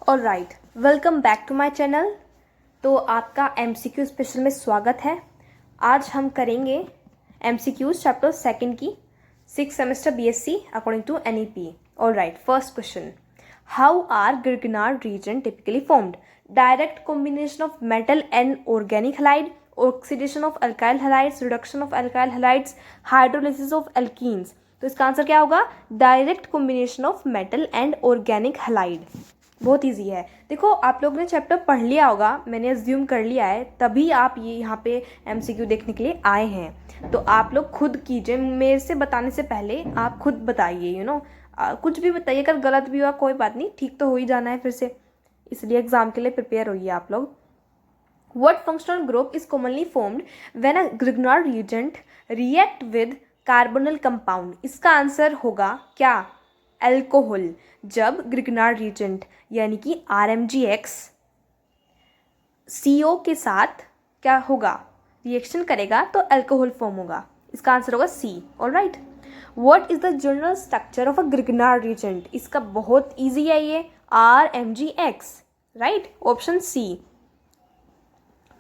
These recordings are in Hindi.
Alright, welcome back to my channel. तो आपका एमसीक्यू स्पेशल में स्वागत है। आज हम करेंगे एमसीक्यूज चैप्टर सेकंड की 6th semester BSc according to NEP. Alright, first question, how are Grignard reagents typically formed? Direct combination of metal and organic halide, oxidation of alkyl halides, reduction of alkyl halides, hydrolysis of alkenes. तो इसका आंसर क्या होगा? Direct combination of metal and organic halide. बहुत इजी है। देखो, आप लोग ने चैप्टर पढ़ लिया होगा, मैंने अज्यूम कर लिया है, तभी आप ये यहाँ पे एमसीक्यू देखने के लिए आए हैं। तो आप लोग खुद कीजिए, मेरे से बताने से पहले आप खुद बताइए। कुछ भी बताइए, अगर गलत भी हुआ कोई बात नहीं, ठीक तो हो ही जाना है फिर से, इसलिए एग्जाम के लिए प्रिपेयर होइए आप लोग। What functional group is commonly formed when a Grignard reagent react with carbonyl compound? इसका आंसर होगा क्या? अल्कोहल। जब ग्रिग्नार्ड रिएजेंट यानी कि RMgX CO के साथ क्या होगा? रिएक्शन करेगा तो अल्कोहल फॉर्म होगा। इसका आंसर होगा C। Alright, what is the general structure of a Grignard reagent? इसका बहुत इजी है ये, RMgX। Right, option C।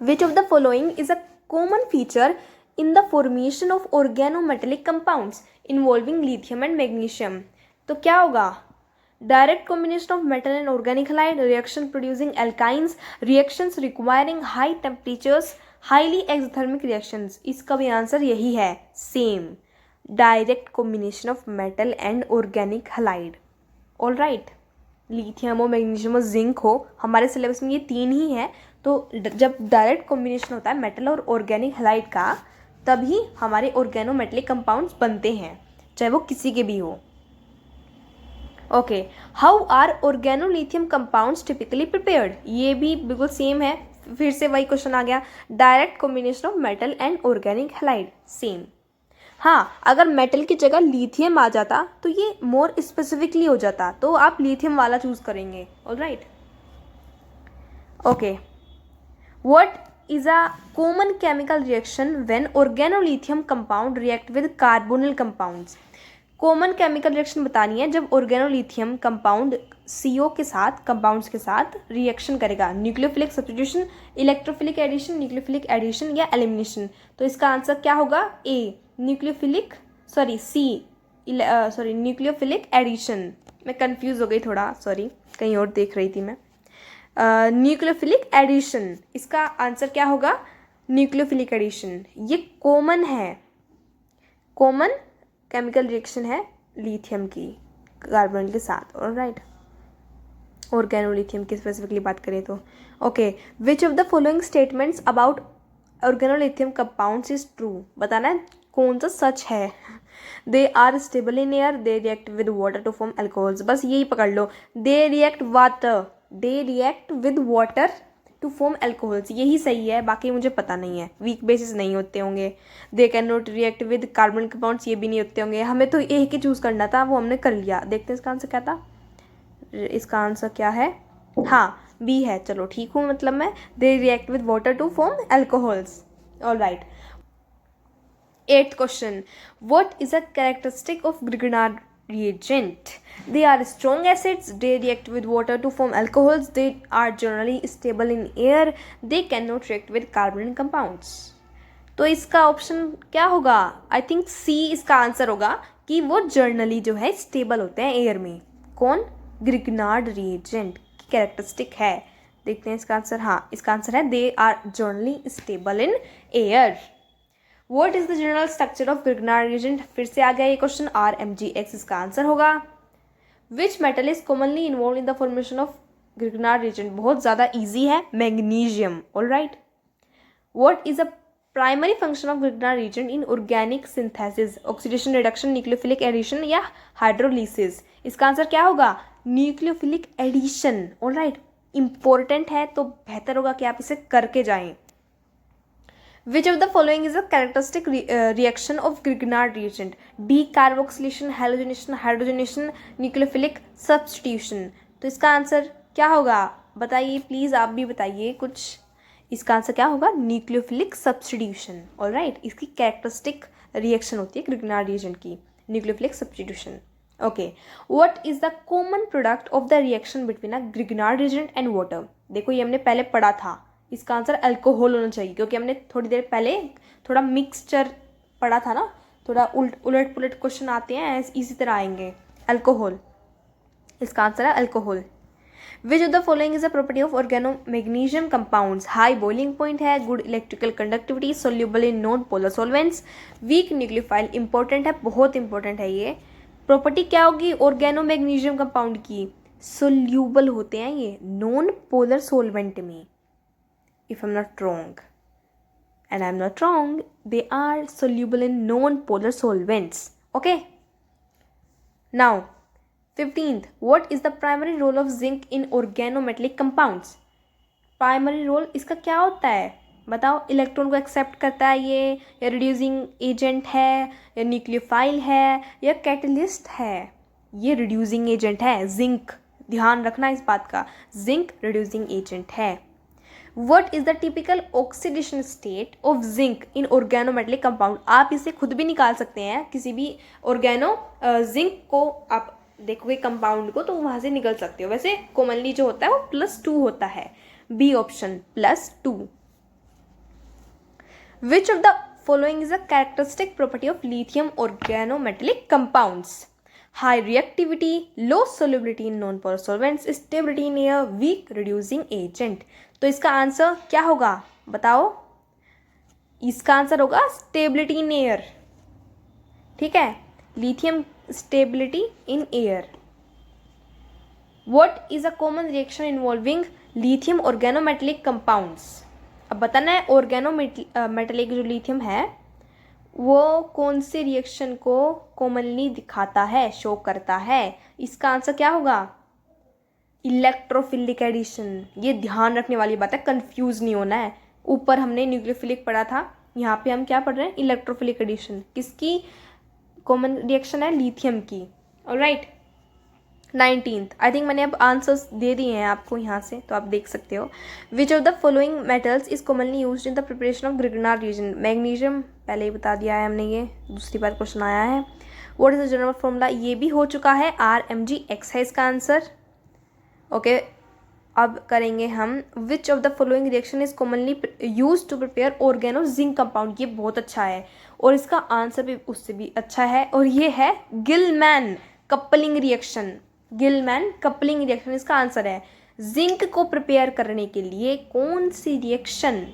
Which of the following is a common feature in the formation of organometallic compounds involving lithium and magnesium? तो क्या होगा? Direct combination of metal and organic halide, reaction producing alkynes, reactions requiring high temperatures, highly exothermic reactions. इसका भी आंसर यही है, same. Direct combination of metal and organic halide. All right. Lithium हो, मैग्नीशियम हो, जिंक हो, हमारे सिलेबस में ये तीन ही है। तो जब डायरेक्ट कॉम्बिनेशन होता है मेटल और ऑर्गेनिक हैलाइड का, तभी हमारे ऑर्गेनोमेटेलिक कंपाउंड्स बनते हैं, चाहे वो किसी के भी हो। Okay, how are organolithium compounds typically prepared? ये भी बिल्कुल सेम है, फिर से वही क्वेश्चन आ गया, direct combination of metal and organic halide, same. हाँ, अगर मेटल की जगह लिथियम आ जाता तो ये मोर स्पेसिफिकली हो जाता, तो आप लिथियम वाला चूज करेंगे। Alright, okay, what is a common chemical reaction when organolithium compound react with carbonyl compounds? Common chemical reaction बतानी है जब ऑर्गेनोलिथियम कंपाउंड CO के साथ, कंपाउंड्स के साथ रिएक्शन करेगा। Nucleophilic substitution, electrophilic addition, nucleophilic addition या एलिमिनेशन। तो इसका आंसर क्या होगा? A, nucleophilic, nucleophilic addition. मैं कंफ्यूज हो गई थोड़ा, सॉरी, कहीं और देख रही थी मैं। न्यूक्लियोफिलिक एडिशन, इसका आंसर क्या होगा? Nucleophilic addition. ये कॉमन है, कॉमन केमिकल रिएक्शन है लिथियम की कार्बन के साथ। ऑलराइट, ऑर्गेनोलिथियम की स्पेसिफिकली बात करें तो। Okay, which of the following statements about organolithium compounds is true? बताना है कौन सा सच है। They are stable in air, they react with water to form alcohols, बस यही पकड़ लो। They react with water to form alcohols, यही सही है, बाकी मुझे पता नहीं है। वीक बेसिस नहीं होते होंगे। They can not react with carbon compounds, ये भी नहीं होते होंगे। हमें तो एक ही चूज करना था, वो हमने कर लिया। देखते हैं इसका आंसर क्या था। इसका आंसर क्या है? हाँ, बी है। चलो ठीक हूँ, मतलब मैं। They react with water to form alcohols. Alright, 8th question, what is a characteristic of Grignard reagent? They are strong acids, they react with water to form alcohols, they are generally stable in air, they cannot react with carbon compounds. तो इसका ऑप्शन क्या होगा? आई थिंक C इसका आंसर होगा, कि वो जर्नली जो है स्टेबल होते हैं एयर में। कौन? ग्रिग्नार्ड रिएजेंट की कैरेक्टरिस्टिक है। देखते हैं इसका आंसर। हाँ, इसका आंसर है they are generally stable in air. What is the general structure of Grignard reagent? फिर से आ गया ये क्वेश्चन, RMgX इसका आंसर होगा। Which metal is commonly involved in the formation of Grignard reagent? बहुत ज़्यादा easy है, magnesium. Alright. What is the primary function of Grignard reagent in organic synthesis? Oxidation, reduction, nucleophilic addition या hydrolysis? इसका आंसर क्या होगा? Nucleophilic addition. Alright. Important है, तो बेहतर होगा कि आप इसे करके जाएं। Which of the following is a characteristic reaction of Grignard reagent? Decarboxylation, halogenation, hydrogenation, nucleophilic substitution. तो इसका आंसर क्या होगा? बताइए प्लीज़, आप भी बताइए कुछ। इसका आंसर क्या होगा? Nucleophilic substitution. ऑलराइट, इसकी कैरेक्टरिस्टिक रिएक्शन होती है ग्रिग्नार्ड रिएजेंट की, nucleophilic substitution. Okay, what is the common product of the reaction between a Grignard reagent and water? देखो ये हमने पहले पढ़ा था, इसका आंसर अल्कोहल होना चाहिए, क्योंकि हमने थोड़ी देर पहले थोड़ा मिक्सचर पढ़ा था ना, थोड़ा उलट पुलट क्वेश्चन आते हैं इसी तरह आएंगे। अल्कोहल, इसका आंसर है alcohol. Which of the following is a property of organo magnesium compounds? High boiling point है, good electrical conductivity, soluble in non polar solvents, weak nucleophile. Important है, बहुत इंपॉर्टेंट है ये। प्रॉपर्टी क्या होगी ऑर्गेनो मैग्नीशियम कंपाउंड की? सोल्यूबल होते हैं ये नॉन पोलर सॉल्वेंट में, if I am not wrong, and I'm not wrong, they are soluble in non-polar solvents. Okay, now 15th, what is the primary role of zinc in organometallic compounds? Primary role इसका क्या होता है बताओ? इलेक्ट्रॉन को एक्सेप्ट करता है ये, या रिड्यूसिंग एजेंट है, या न्यूक्लियोफाइल है, या कैटलिस्ट है? ये रिड्यूसिंग एजेंट है जिंक, ध्यान रखना इस बात का, जिंक रिड्यूसिंग एजेंट है। What is the typical oxidation state of zinc in organometallic compound? आप इसे खुद भी निकाल सकते हैं, किसी भी जिंक को आप देखोगे कंपाउंड को तो वहाँ से निकल सकते हो। वैसे कॉमनली जो होता है वो +2 होता है, B option +2। Which of the following is a characteristic property of lithium organometallic compounds? High reactivity, low solubility in non-polar solvents, stability in air, weak reducing agent। तो इसका आंसर क्या होगा बताओ? इसका आंसर होगा स्टेबिलिटी इन एयर। ठीक है, lithium stability in air. What is a common reaction involving lithium organometallic compounds? अब बताना है ऑर्गेनोमेटेलिक जो लिथियम है वो कौन से रिएक्शन को कॉमनली दिखाता है, शो करता है? इसका आंसर क्या होगा? Electrophilic addition. ये ध्यान रखने वाली बात है, कंफ्यूज नहीं होना है। ऊपर हमने न्यूक्लियोफिलिक पढ़ा था, यहाँ पे हम क्या पढ़ रहे हैं? Electrophilic addition. किसकी कॉमन रिएक्शन है? लिथियम की। ऑलराइट, 19th, आई थिंक मैंने अब आंसर्स दे दिए हैं आपको यहाँ से, तो आप देख सकते हो। विच of the following metals is commonly used in the preparation of Grignard reagent? Magnesium पहले ही बता दिया है हमने, ये दूसरी बार क्वेश्चन आया है। What is the general formula? ये भी हो चुका है, RMgX है इसका आंसर। ओके, अब करेंगे हम which of the following reaction is commonly use to prepare organo zinc compound? ये बहुत अच्छा है और इसका आंसर भी उससे भी अच्छा है, और ये है Gillman coupling reaction. Gillman coupling reaction इसका आंसर है। जिंक को प्रिपेयर करने के लिए कौन सी रिएक्शन,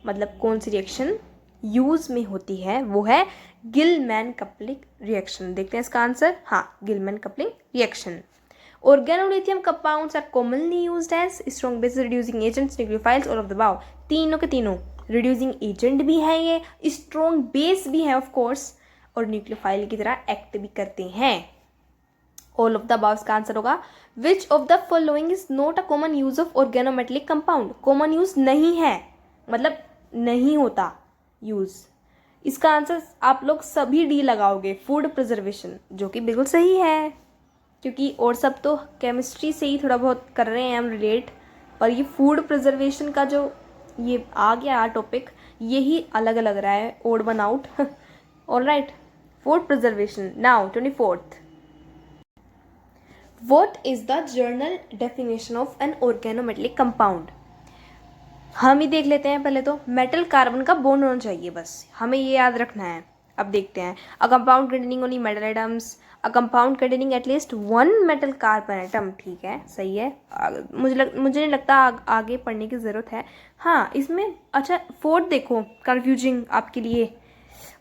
मतलब कौन सी रिएक्शन यूज में होती है, वो है गिलमैन कपलिंग रिएक्शन। देखते हैं इसका आंसर, हाँ, Gilman coupling reaction. Organolithium compounds are commonly used as strong base reducing agents, nucleophiles, all of the above. तीनों के तीनों रिड्यूसिंग एजेंट भी है, ये स्ट्रॉन्ग बेस भी है ऑफ कोर्स, और न्यूक्लियोफाइल की तरह एक्ट भी करते हैं। ऑल ऑफ द अबव का आंसर होगा। विच of the following is not a common use of organometallic compound? Common use नहीं है, मतलब नहीं होता यूज। इसका आंसर आप लोग सभी डी लगाओगे, फूड प्रिजर्वेशन, जो कि बिल्कुल सही है, क्योंकि और सब तो केमिस्ट्री से ही थोड़ा बहुत कर रहे हैं हम रिलेट, और ये फूड प्रिजर्वेशन का जो ये आ गया टॉपिक, यही अलग लग रहा है, odd one out. Alright, food preservation. Now 24th, What is the journal definition of an organometallic compound? हम ही देख लेते हैं पहले तो। मेटल कार्बन का बॉन्ड होना चाहिए, बस हमें ये याद रखना है। अब देखते हैं, a compound containing only metal atoms, a compound containing at least 1 metal carbon atom. ठीक है, सही है। मुझे नहीं लगता आगे पढ़ने की ज़रूरत है। हाँ, इसमें अच्छा 4th देखो, कन्फ्यूजिंग आपके लिए,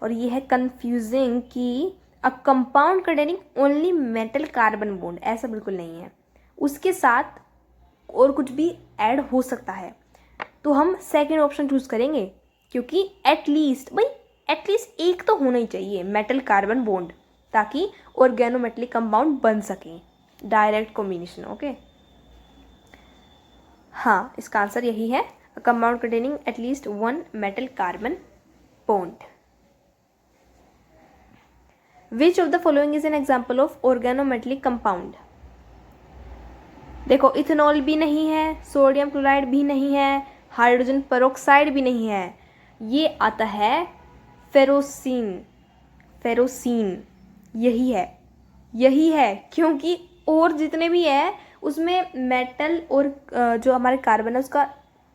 और ये है कन्फ्यूजिंग कि a compound containing only metal carbon bond, ऐसा बिल्कुल नहीं है, उसके साथ और कुछ भी ऐड हो सकता है। तो हम सेकंड ऑप्शन चूज करेंगे, क्योंकि एटलीस्ट भाई एटलीस्ट एक तो होना ही चाहिए मेटल कार्बन बॉन्ड, ताकि ऑर्गेनोमेटेलिक कंपाउंड बन सके, डायरेक्ट कॉम्बिनेशन। ओके, हाँ, इसका आंसर यही है, a compound containing at least 1 metal carbon bond. Which of the following is an example of organometallic compound? देखो, इथेनॉल भी नहीं है, सोडियम क्लोराइड भी नहीं है, हाइड्रोजन पेरोक्साइड भी नहीं है, ये आता है फेरोसीन। फेरोसीन यही है, यही है, क्योंकि और जितने भी है उसमें मेटल और जो हमारे कार्बन है उसका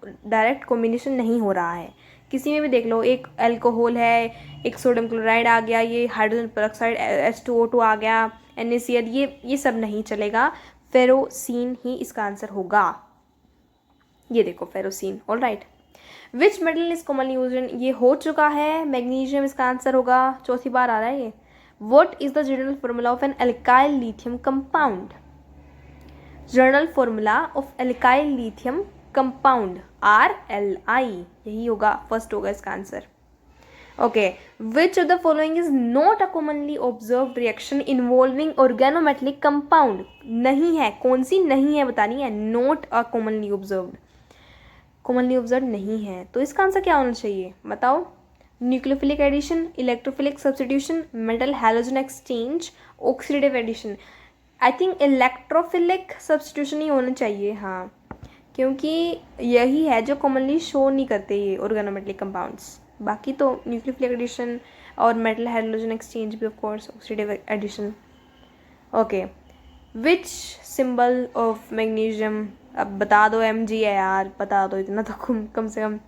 डायरेक्ट कॉम्बिनेशन नहीं हो रहा है। किसी में भी देख लो, एक अल्कोहल है, एक सोडियम क्लोराइड आ गया, ये हाइड्रोजन पेरोक्साइड H2O2 आ गया, NaCl, ये सब नहीं चलेगा। फेरोसीन ही इसका आंसर होगा। ये देखो ferrocene. All right, which metal is commonly use in, ये हो चुका है, मैग्नीशियम इसका आंसर होगा, चौथी बार आ रहा है ये। What is the general formula of an alkyl lithium compound? General formula of alkyl lithium compound RLI, यही होगा, फर्स्ट होगा इसका आंसर। Okay, which of the following is not a commonly observed reaction involving organometallic compound? नहीं है, कौन सी नहीं है बतानी है। Not a commonly observed, commonly observe नहीं है, तो इसका आंसर क्या होना चाहिए बताओ। Nucleophilic addition, electrophilic substitution, metal halogen exchange, oxidative addition. I think electrophilic substitution ही होना चाहिए, हाँ, क्योंकि यही है जो कॉमनली शो नहीं करते ये ऑर्गेनोमेटेलिक कंपाउंड्स। बाकी तो न्यूक्लियोफिलिक एडिशन और मेटल हैलोजन एक्सचेंज भी of course, oxidative addition. Okay, which symbol of magnesium, अब बता दो, Mg है यार, बता दो इतना तो कम से कम।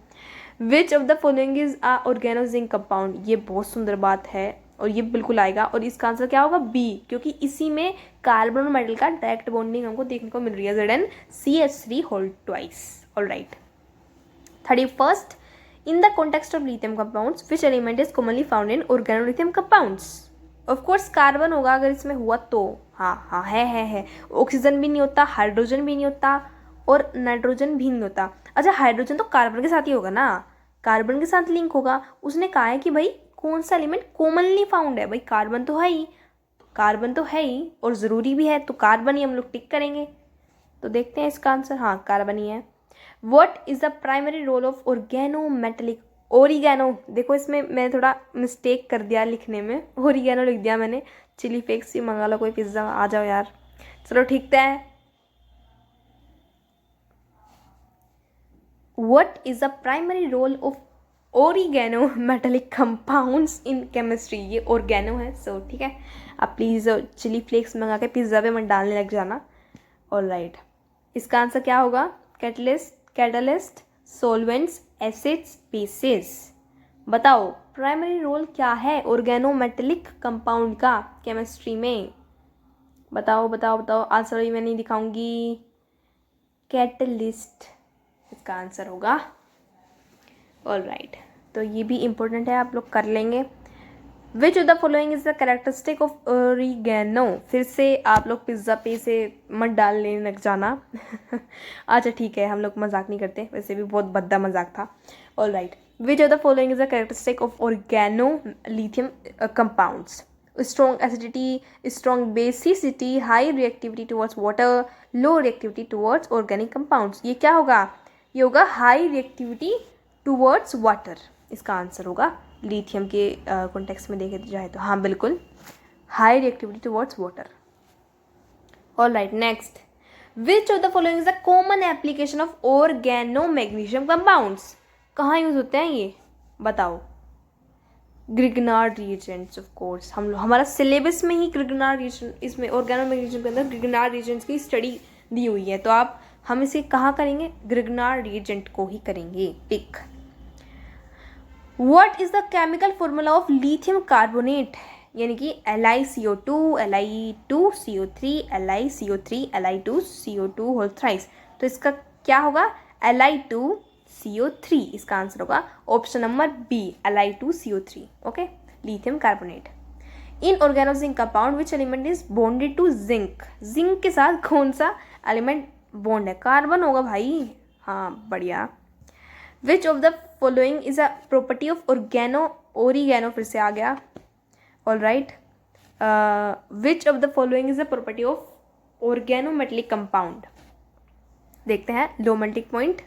Which of the following is a organo zinc compound, ये बहुत सुंदर बात है और ये बिल्कुल आएगा, और इसका आंसर क्या होगा B, क्योंकि इसी में कार्बन और मेटल का डायरेक्ट बॉन्डिंग हमको देखने को मिल रही है, ZnCH3 whole twice. All right, 31st, in the context of lithium compounds which element is commonly found in organolithium compounds? Of course carbon होगा अगर इसमें हुआ तो, हाँ है। ऑक्सीजन भी नहीं होता, हाइड्रोजन भी नहीं होता और नाइट्रोजन भी नहीं होता। अच्छा, हाइड्रोजन तो कार्बन के साथ ही होगा ना, कार्बन के साथ लिंक होगा। उसने कहा है कि भाई कौन सा एलिमेंट कॉमनली फाउंड है, भाई कार्बन तो है ही, कार्बन तो है ही और ज़रूरी भी है, तो कार्बन ही हम लोग टिक करेंगे। तो देखते हैं इसका आंसर, हाँ कार्बन ही है। What is the primary role of organometallic, oregano, देखो इसमें मैंने थोड़ा मिस्टेक कर दिया लिखने में, ओरिगैनो लिख दिया मैंने। चिली फ्लेक्स ही मंगा लो, कोई पिज्ज़ा, आ जाओ यार, चलो ठीक है। What is the primary role of organometallic compounds in chemistry? ये organo है, so ठीक है, आप प्लीज़ चिली फ्लेक्स मंगा के पिज़्ज़ा पे मत डालने लग जाना। ऑल राइट, इसका आंसर क्या होगा? Catalyst, solvents, acids, basis. बताओ प्राइमरी रोल क्या है ऑर्गेनोमेटेलिक कंपाउंड का केमिस्ट्री में? बताओ। आंसर भी मैं नहीं दिखाऊंगी, कैटलिस्ट इसका आंसर होगा। ऑल राइट, तो ये भी इम्पोर्टेंट है, आप लोग कर लेंगे। विच of the following is the characteristic of oregano? फिर से आप लोग पिज़्ज़ा पे से मत डालने लग जाना। अच्छा ठीक है, हम लोग मजाक नहीं करते, वैसे भी बहुत भद्दा मजाक था। All right, which of the following is the characteristic of organo lithium compounds? Strong acidity, strong basicity, high reactivity towards water, low reactivity towards organic compounds. ये क्या होगा? ये होगा हाई रिएक्टिविटी टुवर्ड्स वाटर, इसका आंसर होगा। लिथियम के कॉन्टेक्स्ट में देखे जाए तो हाँ बिल्कुल, high reactivity towards water. All right, next, which of the following is the common application of organo magnesium compounds? कहाँ यूज होते हैं ये बताओ? ग्रिग्नार्ड रिएजेंट्स, ऑफ कोर्स, हमारा सिलेबस में ही ग्रिग्नार्ड रिएजेंट, इसमें ऑर्गेनो मैग्नीशियम के अंदर ग्रिग्नार्ड रिएजेंट्स की स्टडी दी हुई है, तो आप हम इसे कहाँ करेंगे? ग्रिग्नार्ड रिएजेंट को ही करेंगे pick. What is the chemical formula of lithium carbonate? यानी कि LiCO2, Li2CO3, LiCO3, Li2CO2 whole thrice. तो इसका क्या होगा? Li2CO3 इसका आंसर होगा, option number B, Li2CO3। Okay, lithium carbonate. In organo zinc compound which element is bonded to zinc? Zinc के साथ कौन सा एलिमेंट बॉन्ड है? कार्बन होगा भाई, हाँ बढ़िया। विच of the following is a property of oregano, फिर से आ गया। All right, which of the following is a property of organometallic compound? देखते हैं। Low melting point,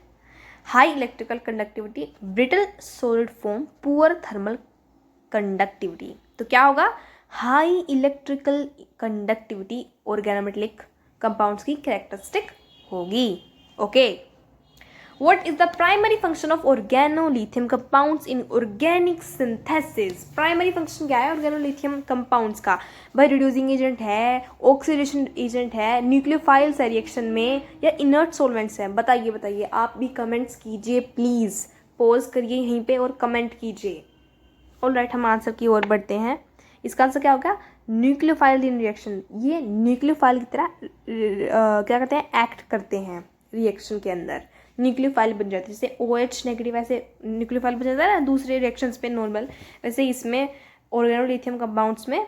high electrical conductivity, brittle solid form, poor thermal conductivity. तो क्या होगा? High electrical conductivity organometallic compounds की कैरेक्टरिस्टिक होगी। Okay, What is the primary function of organolithium compounds in organic synthesis? Primary function क्या है organolithium compounds का? भाई रिड्यूसिंग एजेंट है, ऑक्सीडेशन एजेंट है, न्यूक्लियोफाइल्स है रिएक्शन में, या इनर्ट सॉल्वेंट्स हैं? बताइए बताइए, आप भी कमेंट्स कीजिए प्लीज़, पॉज करिए यहीं पे और कमेंट कीजिए। ऑलराइट, हम आंसर की ओर बढ़ते हैं। इसका आंसर क्या होगा? न्यूक्लियोफाइल इन रिएक्शन। ये न्यूक्लियोफाइल की तरह क्या करते हैं? एक्ट करते हैं रिएक्शन के अंदर, न्यूक्लियोफाइल बन जाती है। जैसे OH नेगेटिव ऐसे न्यूक्लियोफाइल बन जाता है ना दूसरे रिएक्शंस पे नॉर्मल, वैसे इसमें ऑर्गेनोलिथियम कंपाउंड्स में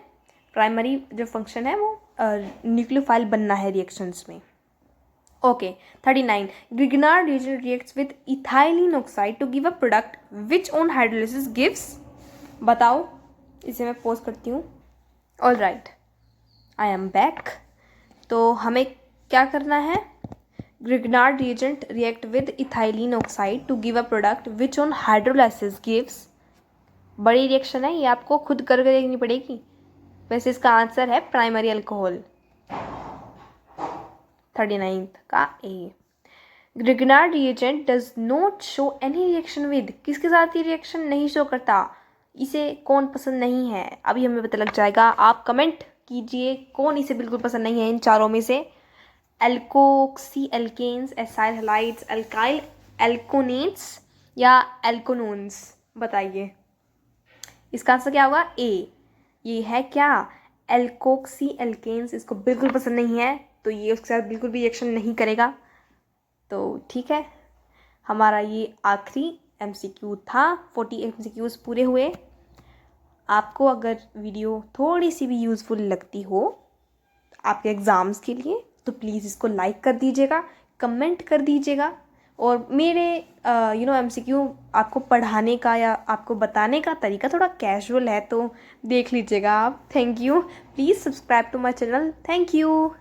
प्राइमरी जो फंक्शन है वो न्यूक्लियोफाइल बनना है रिएक्शंस में। Okay 39 Grignard reagent reacts with ethylene oxide to give a product which on hydrolysis gives, बताओ। इसे मैं पोज करती हूँ। All right, I am back. तो हमें क्या करना है? Grignard reagent react with ethylene oxide to give a product which on hydrolysis gives, बड़ी रिएक्शन है ये, आपको खुद करके देखनी पड़ेगी। वैसे इसका आंसर है प्राइमरी अल्कोहल, 39 का ए। Grignard reagent does not show any reaction with, किसके साथ ये रिएक्शन नहीं शो करता? इसे कौन पसंद नहीं है? अभी हमें पता लग जाएगा। आप कमेंट कीजिए कौन इसे बिल्कुल पसंद नहीं है इन चारों में से। Alkoxy alkenes, acyl halides, alkyl alkanoates या एल्कोनोन्स, बताइए। इसका आंसर क्या होगा? ए। ये है क्या? Alkoxy alkenes. इसको बिल्कुल पसंद नहीं है तो ये उसके साथ बिल्कुल भी रिएक्शन नहीं करेगा। तो ठीक है, हमारा ये आखिरी MCQ था। 40 MCQs पूरे हुए। आपको अगर वीडियो थोड़ी सी भी यूज़फुल लगती हो आपके एग्ज़ाम्स के लिए तो प्लीज़ इसको लाइक कर दीजिएगा, कमेंट कर दीजिएगा, और मेरे MCQ आपको पढ़ाने का या आपको बताने का तरीका थोड़ा कैजुअल है तो देख लीजिएगा आप। Thank you. Please subscribe to my channel. Thank you.